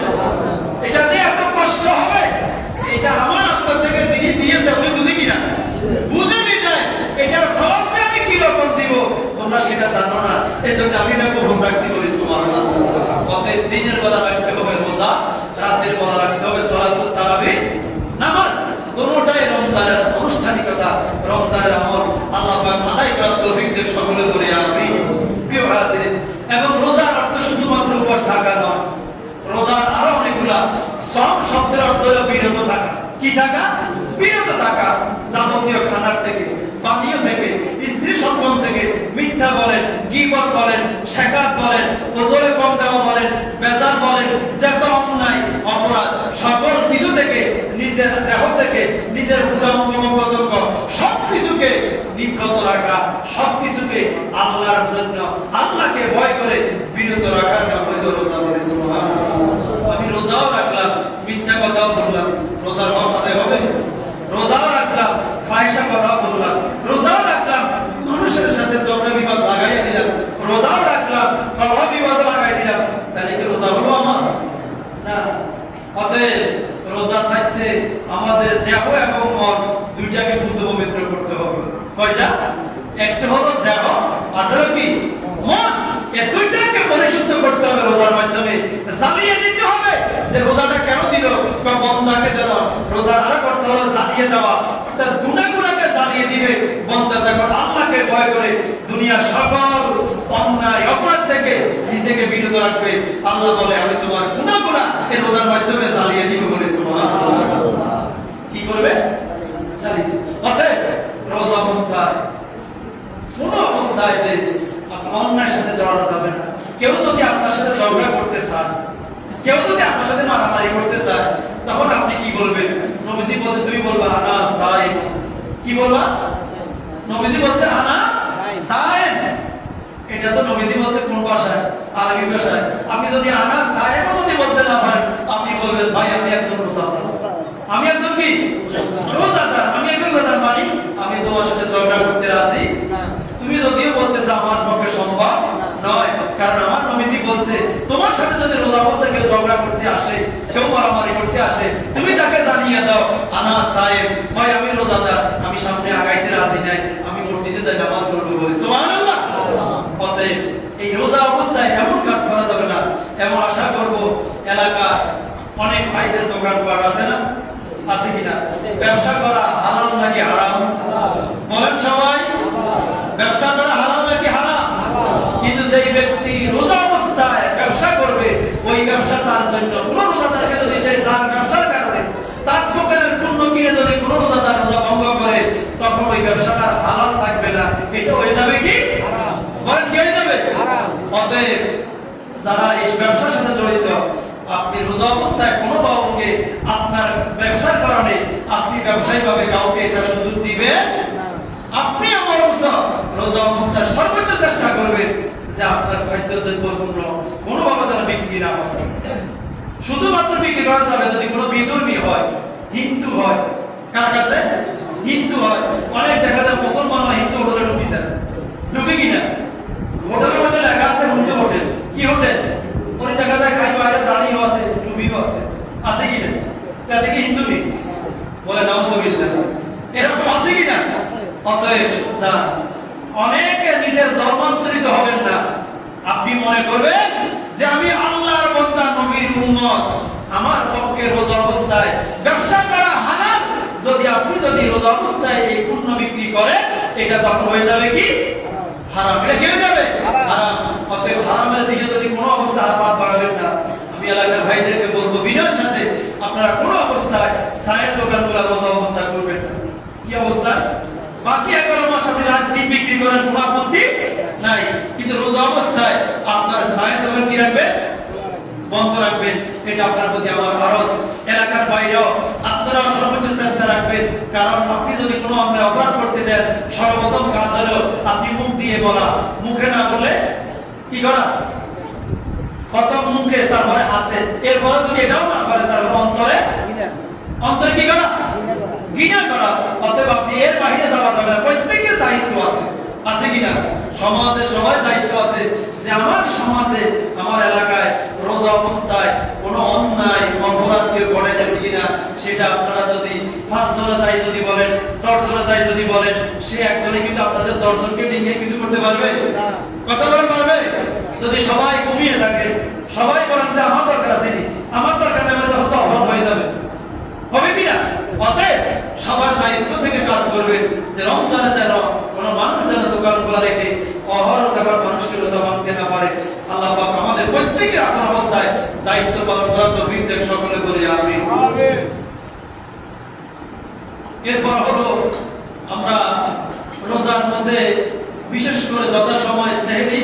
এটা যে এত এই জন্য আমি এটা কখন রাখছি বলি সুবহানাল্লাহ। অতএব দিনের বেলা রাখতে হবে রোজা, রাতের বেলা রাখতে হবে সালাতুত তারাবি নামাজ। দুটোটাই রমজানের আনুষ্ঠানিকতা, রমজানের আমল। আল্লাহ পাক আদায় করার তৌফিক দেন সকলে বলে আমিন। প্রিয় ভাইদের, এবং রোজার অর্থ শুধুমাত্র উপবাস থাকা নয়, রোজার আরো অনেকগুলা সব শব্দের অর্থ হলো বিরত থাকা। কি থাকা? বিরত থাকা। যাবতীয় খানার থেকে, পানীয় থেকে, স্ত্রী সম্পর্ক থেকে, মিথ্যা বলেন, গীবত বলেন, শেখাত বলেন, ওজরে কম দেওয়া বলেন, বেজার বলেন, যত অন্যায় অপরাধ সকল কিছু থেকে, নিজের দেহ থেকে, নিজের পতঙ্গ সবকিছুকে নিবৃত রাখা, সবকিছুকে আল্লাহর জন্য, আল্লাহকে ভয় করে বিরত রাখার নাম হলো রোজা। আমি রোজাও রাখলাম, মিথ্যা কথাও বললাম, রোজার হস্তে হবে। রোজাও রাখলাম, ফাহিশা কথাও বললাম, রোজাও রাখলাম, মানুষের সাথে ঝগড়া বিবাদ লাগাইয়া দিলাম, রোজাও রাখলাম, কলহ বিবাদ লাগাই দিলাম, তাহলে কি রোজা হলো আমার? না। অতএব রোজা চাইছে আমাদের দেহ এবং মন দুইটাকে শুদ্ধ পবিত্র করতে হবে। কয়টা? একটা হলো দেহ, আর হলো কি মন। এই দুইটাকে পরিশুদ্ধ করতে হবে রোজার মাধ্যমে। জানিয়ে দিতে হবে যে রোজাটা কেন দিল, বন্দাকে যেন রোজার আর করতে হলো জানিয়ে দেওয়া, অর্থাৎ গুনাহগুলোকে জানিয়ে দিবে। বন্দা যখন আল্লাহকে ভয় করে দুনিয়ার সকল অন্যায় অপরাধ থেকে নিজেকে বিরত রাখবে, আল্লাহ বলে আমি তোমার গুনাহগুলো এই রোজার মাধ্যমে জানিয়ে দিব বলে। সুবহানাল্লাহ। কি করবে? জানিয়ে দিবে। অতএব রোজা অবস্থায় কোন অবস্থায় যে অন্যায়ের সাথে জড়ানো যাবে না। কেউ যদি আপনার সাথে ঝগড়া করতে চায়, কেউ যদি আপনার সাথে মারামারি করতে চায়, তখন আপনি কি বলবেন? নবীজি বলছে তুমি বলবা আনা সাইম। কি বলবা? নবীজি বলছে আনা সাইম। এটা তো নবীজি বলছে কোন ভাষায়? আরবি ভাষায়। আপনি যদি আনা সাইম যদি বলতে না পারেন, আপনি বলবেন ভাই আমি একজন রোজাদার। আমি একজন কি? রোজাদার। আমি একজন রোজাদার মানে আমি তোমার সাথে ঝগড়া করতে রাজি না। তুমি যদিও বলতে চাও আমার পক্ষে সম্ভব নয়, কারণ আমার নবীজি বলছে তোমার সাথে যদি রোজা অবস্থায় কেউ ঝগড়া করতে আসে, কেউ মারামারি করতে আসে, তুমি তাকে জানিয়ে দাও আনা সাইম, ভাই আমি রোজাদার, আমি সামনে আগাইতে রাজি নাই, আমি মসজিদে যাই নামাজ পড়বো বলে। সুবহানাল্লাহ। অতএব এই রোজা অবস্থায় এমন কাজ করা যাবে না। এমন আশা করব এলাকা অনেক ভাইদের দোকানপাট আছে না? আছে কিনা? ব্যবসা করা হালাল নাকি হারাম? বলেন সবাই, ব্যবসা করা হালাল নাকি হারাম? কিন্তু যেই ব্যক্তি রোজা অবস্থায় ব্যবসা করবে, ওই ব্যবসা তার জন্য কোন রোজাদারকে যদি সেই তার ব্যবসার কারণে তার দোকানের পণ্য কিনে যদি কোন রোজাদার রোজা ভঙ্গ করে, তখন ওই ব্যবসাটা হালাল থাকবে না, এটা হয়ে যাবে কি হারাম। বলেন কি হয়ে যাবে? হারাম। অতএব যারা এই ব্যবসার সাথে জড়িত, আপনি রোজা অবস্থায় কোনো কাউকে আপনার ব্যবসার কারণে আপনি ব্যবসায়িকভাবে কাউকে এটা সুযোগ দিবেন না। আপনি আমার রোজা অবস্থায় সর্বোচ্চ চেষ্টা করবেন যে আপনার খাদ্যদ্রব্য কোনোভাবে যেন বিক্রি না হয়। শুধুমাত্র বিক্রি করা যাবে যদি কোনো বিধর্মী হয়, হিন্দু হয়। কার কাছে? হিন্দু হয়। অনেক দেখা যায় মুসলমান হয়, হিন্দু হোটেলে ঢুকি যায়, ঢুকে কিনা হোটেলের মধ্যে লেখা আছে হিন্দু হোটেল। কি হোটেল? ওই দেখা যায় খাই বাইরে দাঁড়িয়েও আছে, টুপিও আছে, আছে কিনা? তাতে কি হিন্দু নেই? বলে নাউজুবিল্লাহ। এরকম আছে কিনা? অতএব না, অনেকে নিজের ধর্মান্তরিত হবেন না। আপনি মনে করবেন যে আমি আল্লাহর বান্দা, নবীর উম্মত, আমার পক্ষে রোজা অবস্থায় ব্যবসা করা হালাল। যদি রোজা অবস্থায় এই পণ্য বিক্রি করে, এটা তখন হয়ে যাবে কি হারাম। এটা কি হয়ে যাবে? হারাম। অতএব হারামের দিকে যদি কোনো অবস্থায় হাত বাড়াবেন না। আমি এলাকার ভাইদেরকে বলবো বিনয়ের সাথে আপনারা কোনো অবস্থায় চায়ের দোকানগুলো রোজা অবস্থায় করবেন না। কি অবস্থা? বাকি 11 মাস আপনি রাত দিন বিক্রি করেন, কোনো আপত্তি নাই, কিন্তু রোজা অবস্থায় আপনার চায়ের দোকান কি রাখবেন? বন্ধ রাখবেন। এটা আপনার প্রতি আমার আরজ। এলাকার বাইরেও আপনারা সর্বোচ্চ চেষ্টা রাখবেন, কারণ আপনি যদি কোনো অন্যায় অপরাধ করতে দেন, সর্বপ্রথম কাজ হলো আপনি মুখ দিয়ে বলা, মুখে না বলে কি করা? প্রথম মুখে, তারপরে হাতে, এরপরে যদি এটাও না করে তারপর অন্তরে কি করা? ঘৃণা করা। অতএব আপনি এর বাইরে যাওয়া যাবে না। প্রত্যেকের দায়িত্ব আছে, আছে কিনা? সমাজে সবার দায়িত্ব আছে যে আমার সমাজে, আমার এলাকায় রোজা অবস্থায় কোনো অন্যায় অপরাধ কেউ করে যাচ্ছে কিনা, সেটা আপনারা যদি 5 জনে যাই যদি বলেন, 10 জনে যাই যদি বলেন, সে একজনে কিন্তু আপনাদের 10 জনকে ডেকে কিছু করতে পারবে? কথা বলতে পারবে? যদি সবাই ঘুমিয়ে থাকে, সবাই বলেন যে আমার দরকার আছে, আমার দরকার নেই, তখন তো অভাব হয়ে যাবে, হবে কিনা? অতএব সবার দায়িত্ব থেকে কাজ করবেন যে রমজানে যেন কোনো মানুষ যেন দোকান খোলা রেখে অহরহ থাকার মানুষকে রোজা ভাঙতে না পারে। আল্লাহ পাক আমাদের প্রত্যেকের আপনার অবস্থায় দায়িত্ব পালন করার তৌফিক দেন, সকলে বলি আমিন। এরপর হলো আমরা রোজার মধ্যে বিশেষ করে যথাসময় সেহরি,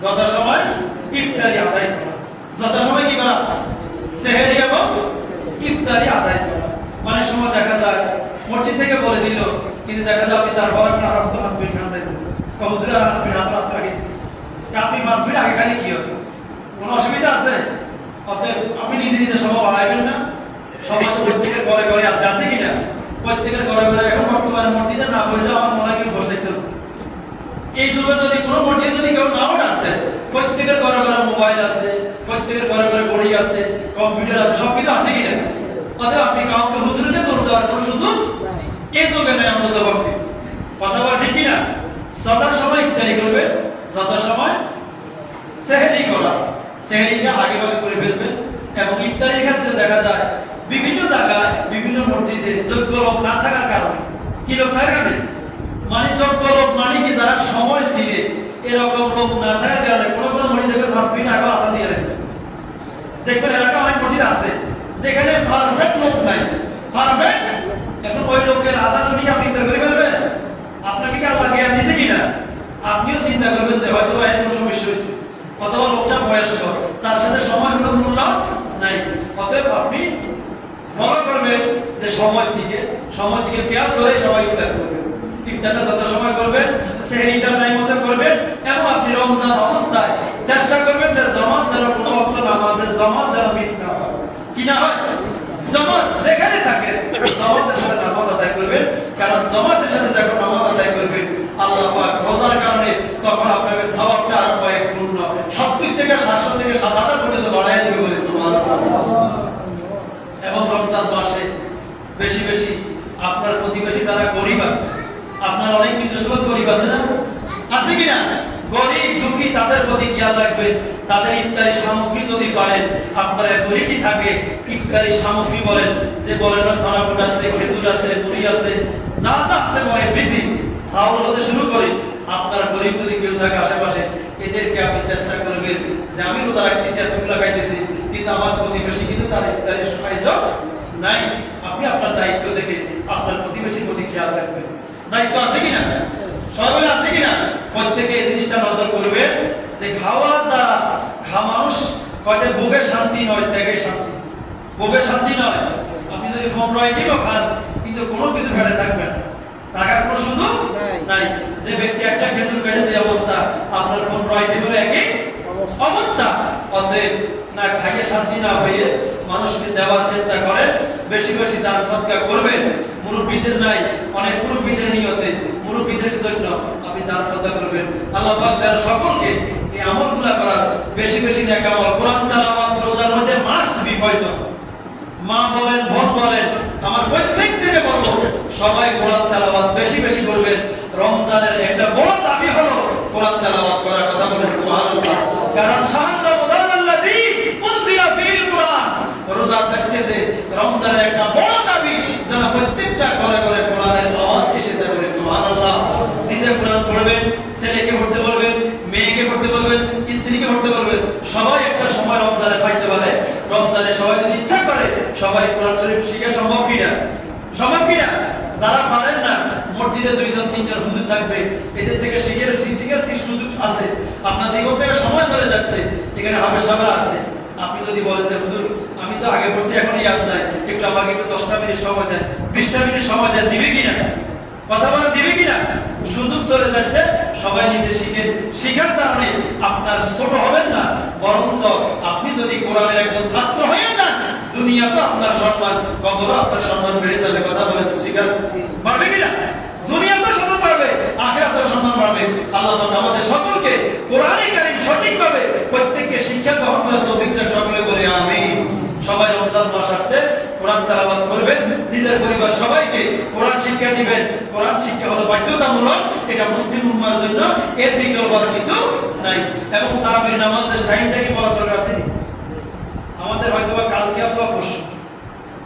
যথাসময় ইফতারি আদায় করা। যথাসময় কি করা? সেহরি এবং ইফতারি আদায় করা। অনেক সময় দেখা যায় মসজিদ থেকে বলে দিল, কিন্তু দেখা যায় আপনি তার বড় একটা আরব মাসবির খান যাইতে কবুতরে মাসবির হাত আগে দিচ্ছি, আপনি মাসবির আগে খালি কি হবে? কোনো অসুবিধা আছে? অতএব আপনি নিজে নিজে সভা বাড়াইবেন না। সমাজ প্রত্যেকের ঘরে ঘরে আছে, আছে কিনা? প্রত্যেকের ঘরে ঘরে এখন বর্তমানে মসজিদে না বসলে আমার মনে হয় কি বসাইতে হবে। এই যুগে যদি কোনো মসজিদ যদি কেউ নাও ডাকতে, প্রত্যেকের ঘরে ঘরে মোবাইল আছে, প্রত্যেকের ঘরে ঘরে ঘড়ি আছে, কম্পিউটার আছে, সবকিছু আছে কিনা? অতএব আপনি কাউকে হুজুরিতে দোষ দেওয়ার কোনো সুযোগ এই যুগে নেই অন্তত পক্ষে। কথা বলা ঠিক কিনা? যথাসময় ইফতারি করবে, যথাসময় সেহরি করা, সেহরিটা আগে ভাগে করে ফেলবেন। এবং ইফতারির ক্ষেত্রে দেখা যায় বিভিন্ন জায়গায় বিভিন্ন মসজিদে যোগ্য লোক না থাকার কারণে, কি লোক থাকার মানে যোগ্য লোক মানে কি যারা সময় ছিঁড়ে এরকম লোক না থাকার কারণে কোনো কোনো মসজিদে 5 মিনিট আগে আজান দিয়ে দিয়েছে। দেখবেন এলাকা অনেক মসজিদ আছে যেখানে পারফেক্ট লোক নাই, পারফেক্ট। এখন ওই লোকের আজান শুনে আপনি ইফতার করে ফেলবেন? আপনাকে কি আল্লাহ জ্ঞান দিছে কিনা? আপনিও চিন্তা করবেন যে হয়তো এরকম সমস্যা হয়েছে, অথবা লোকটা বয়স্ক, তার সাথে সময় মূল্য নাই। অতএব আপনি মনে করবেন যে সময় থেকে খেয়াল করে সবাই ইফতার করবেন। ইফতারটা যত সময় করবেন, সেহরিটা টাইম মতো করবেন। এবং আপনি রমজান অবস্থায় চেষ্টা করবেন যে জামাত যেন কোনো ওয়াক্ত নামাজের জামাত যেন মিস না হয়। কি না হয়? জামাত যেখানে থাকে জামাতের সাথে নামাজ আদায় করবেন। কারণ জামাতের সাথে যখন নামাজ আদায় করবেন আল্লাহ পাক রোজার কারণে তখন আপনাকে সওয়াবটা আর কয়েক গুণ 70 থেকে 700 থেকে 7000 পর্যন্ত বাড়ায় দিবে বলে সুবহানাল্লাহ। এবং রমজান মাসে বেশি বেশি আপনার প্রতিবেশী যারা গরিব আছে, আপনার অনেক নিজস্ব গরিব আছে না, আছে কিনা? গরিব দুঃখী তাদের প্রতি খেয়াল রাখবেন। তাদের ইফতারি সামগ্রী যদি পারেন, আপনার গরিবি থাকে ইফতারি সামগ্রী বলেন যে বলেন না সোনাপুর আছে, খেজুর আছে, মুড়ি আছে, যা যা আছে বলে বৃদ্ধি চাউল হতে শুরু করে আপনার গরিব যদি কেউ থাকে আশেপাশে, এদেরকে আপনি চেষ্টা করবেন যে আমি রোজা রাখতেছি, এতগুলো খাইতেছি, কিন্তু আমার প্রতিবেশী কিন্তু তার ইফতারি সুযোগ নাই। আপনি আপনার দায়িত্ব দেখে আপনার প্রতিবেশীর প্রতি খেয়াল রাখবেন। দায়িত্ব আছে কিনা? সবাই আছে কিনা? প্রত্যেকে এই জিনিসটা নজর করবে যে খাওয়ার দ্বারা মানুষ কয়টা ভোগের শান্তি নয়, ত্যাগের শান্তি। ভোগের শান্তি নয়, আপনি যদি ফোন রাইটিও খান কিন্তু কোনো কিছু খেতে থাকবেন না, টাকার কোনো সুযোগ নাই। যে ব্যক্তি একটা খেজুর পেয়েছে অবস্থা, আপনার ফোন রাইটি বলে একই অবস্থা। অতএব না খাইয়ে শান্তি না হয়ে মানুষকে দেওয়ার চিন্তা করেন, বেশি বেশি দান সদকা করবেন। মুরব্বীদের নাই, অনেক মুরব্বীদের নিয়তে মুরব্বীদের জন্য আপনি দান সদকা করবেন। আল্লাহ পাক যারা সকলকে এই আমলগুলো করার বেশি বেশি নেক আমল, কোরআন তেলাওয়াত রোজার মধ্যে মাস্ট বি প্রয়োজন। মা বলেন, বোন বলেন, আমার প্রত্যেক থেকে বলবো সবাই কোরআন তেলাওয়াত বেশি বেশি করবেন। রমজানের একটা বড় দাবি হলো কোরআন তেলাওয়াত করার কথা বলেন সুবহানাল্লাহ। কারণ শাহরুল রমাদানাল্লাযী উনজিলা ফীল কুরআন, রোজা হচ্ছে যে রমজানের একটা বড় দাবি যেন প্রত্যেকটা ঘরে ঘরে কোরআনের আওয়াজ এসে যাবে সুবহানাল্লাহ। নিজে কোরআন পড়বেন, ছেলেকে পড়তে বলবেন, মেয়েকে পড়তে বলবেন, স্ত্রীকে পড়তে বলবেন। সবাই একটা সময় রমজানে পাইতে পারে। রমজানে সবাই যদি ইচ্ছা করে সবাই কোরআন শরীফ শিখা সম্ভব কিনা? সম্ভব কিনা? যারা পারেন না মসজিদে 2-3 হুজুর থাকবে, এদের থেকে শিখার সুযোগ আছে। আপনার জীবন থেকে সময় চলে যাচ্ছে, এখানে হাফেজ সাহেব আছে। আপনি যদি বলেন যে হুজুর আমি তো আগে বসে এখন ইয়াদ নাই, একটু আমাকে একটু 10টা মিনিট সময় দেন, 20টা মিনিট সময় দেন, দিবে কিনা? কথা বলেন দিবে কিনা? সুযোগ চলে যাচ্ছে। সবাই নিজে শিখেন। শিখার কারণে আপনার ছোট হবেন না, বরঞ্চ আপনি যদি কোরআনের একজন ছাত্র হয়ে যান, দুনিয়া তো আপনার সম্মান, কবর আপনার সম্মান বেড়ে যাবে। কথা বলেন শিখার পারবে কিনা? দুনিয়া তো সম্মান পাবে, আখিরাত তো সম্মান পাবে। আল্লাহ আমাদের সকলকে কোরআনে কারীম সঠিকভাবে প্রত্যেককে শিক্ষা গ্রহণ করার তৌফিক দান সকলে বলে আমিন। সবাই রমজান মাস আসছে, কোরআন তেলাওয়াত করবেন, নিজের পরিবার সবাইকে কোরআন শিক্ষা দিবেন। কোরআন শিক্ষা হলো বাধ্যতামূলক, এটা মুসলিম উম্মার জন্য, এর দিকে বড় কিছু নাই। এবং তারাবির নামাজের টাইমটা কি বলা দরকার আছে? আমাদের হয়তো বা কালকে অথবা পরশু,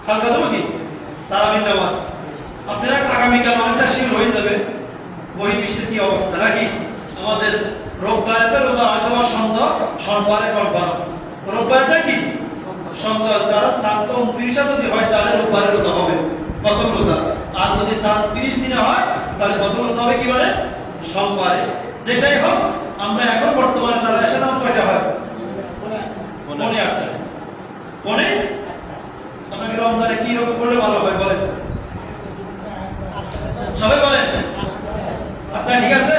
কালকে দেবো কি তারাবির নামাজ, আপনারা আগামীকাল অনেকটা শির হয়ে যাবে বহির্বিশ্বের কি অবস্থা নাকি। আমাদের রোববারে রোজা অথবা সন্ধ্যা, সোমবারে কনফার্ম, রোববারটা কি সন্ধ্যা, কারণ 29 যদি হয় তাহলে রোববারে রোজা হবে প্রথম রোজা, আর যদি 30 দিনে হয় তাহলে প্রথম রোজা হবে কি মানে সোমবারে। যেটাই হোক আমরা এখন বর্তমানে তারা এসে নামাজ কয়টা হয়? পৌনে 8টা। পৌনে আপনাকে রমজানে কি রকম করলে ভালো হয় বলেন, সবাই বলেন। আপনার ঠিক আছে?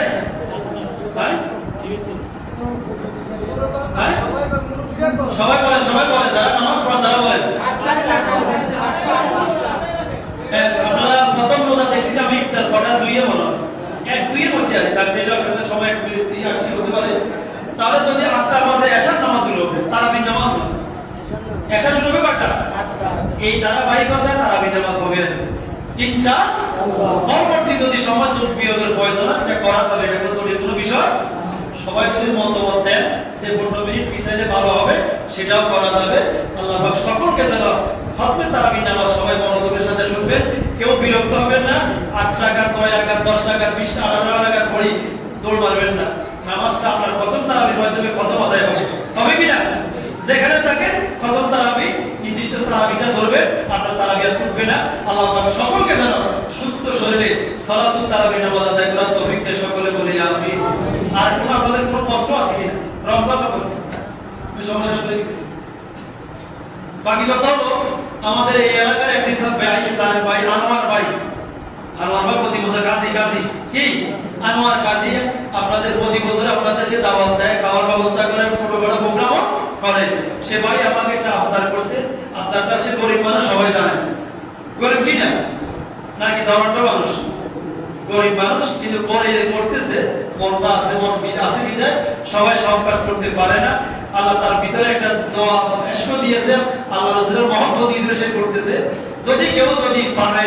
সবাই বলেন, সবাই বলেন, যারা নামাজ পড়েন তারা বলেন। আপনারা প্রথম রোজা দেখছি আমি 6:02 বললাম, 1-2 এর মধ্যে আছে, তার যেটা আপনাদের সময় 1-2 হতে পারে। তাহলে যদি 8টার মাঝে এশার নামাজ শুরু হবে, তারাবির নামাজ না, এশা শুরু হবে 8টা, এই ধারাবাহিকতায় তারাবির নামাজ হবে ইনশাআল্লাহ। পরবর্তী যদি সমাজ বিয়োগের প্রয়োজন এটা করা যাবে, এটা কোনো বিষয়। সবাই যদি মতামত দেন যে 15 মিনিট পিছাইলে ভালো হবে, সেটাও করা যাবে। আল্লাহ পাক সকলকে যেন খতমে তারাবির নামাজ সবাই মনোযোগের সাথে শুনবেন, কেউ বিরক্ত হবেন না। 8 টাকা 9 টাকা 10 টাকা 20 টাকা 18 টাকা ধরে দৌড় মারবেন না। নামাজটা আপনার খতম তারাবির মাধ্যমে খতম আদায় হবে কিনা? যেখানে থাকে খতম তারাবি নির্দিষ্ট তারাবিটা ধরবে, আপনার তারাবি আর ছুটবে না। আল্লাহ পাক সকলকে যেন সুস্থ শরীরে সালাতুত তারাবি নামাজ আদায় করার তৌফিক দেয়, সকলে বলি আমিন। আর আপনাদের কোনো প্রশ্ন আছে কিনা? রমজান সকল আমি সমস্যা শুনে দিচ্ছি। বাকি কথা হলো আমাদের এই এলাকার একটি ভাই আনোয়ার ভাই প্রতি বছর কাজী কি আনোয়ার কাজী আপনাদের প্রতি বছর আপনাদেরকে দাওয়াত দেয়, খাওয়ার ব্যবস্থা করে, ছোট বড় প্রোগ্রাম করে। সে ভাই আমাকে একটা আবদার করছে, আবদারটা সে গরিব মানুষ, সবাই জানে গরিব কিনা নাকি দাওয়াতটা মানুষ গরিব মানুষ, কিন্তু পরে করতেছে মনটা আছে, মন আছে বিধায় সবাই সব কাজ করতে পারে না। আল্লাহ তার ভিতরে একটা দোয়া ইশক দিয়েছে, আল্লাহ রাসূলের মহব্বত দিয়ে সে করতেছে। যদি কেউ পারে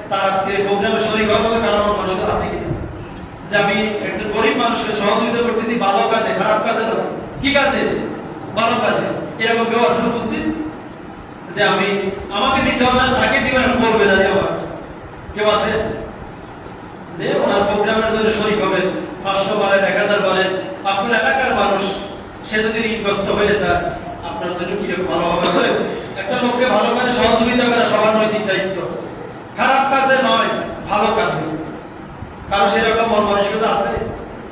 তার আজকে প্রোগ্রামে শরীক হবে, কারণ আমার মানুষ আছে কিনা যে আমি একটা গরিব মানুষকে সহযোগিতা করতেছি ভালো কাজে, খারাপ কাজে না, কি কাজে? ভালো কাজে। এরকম কেউ আছে উপস্থিত যে আমি আমাকে দিতে হবে না, তাকে দিবেন করবে না, আমার কেউ আছে যে ওনার প্রোগ্রামের জন্য শরীক হবে? 500 বলেন, 1000 বলেন, আপনার এলাকার মানুষ, সে যদি ঋণগ্রস্ত হয়ে যায় আপনার জন্য কি ভালো হবে? একটা লোককে ভালো কাজে সহযোগিতা করা সবার নৈতিক দায়িত্ব, খারাপ কাজে নয়, ভালো কাজে। কারণ সেরকম মন মানসিকতা আছে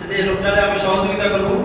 যে এই লোকটারে আমি সহযোগিতা করবো,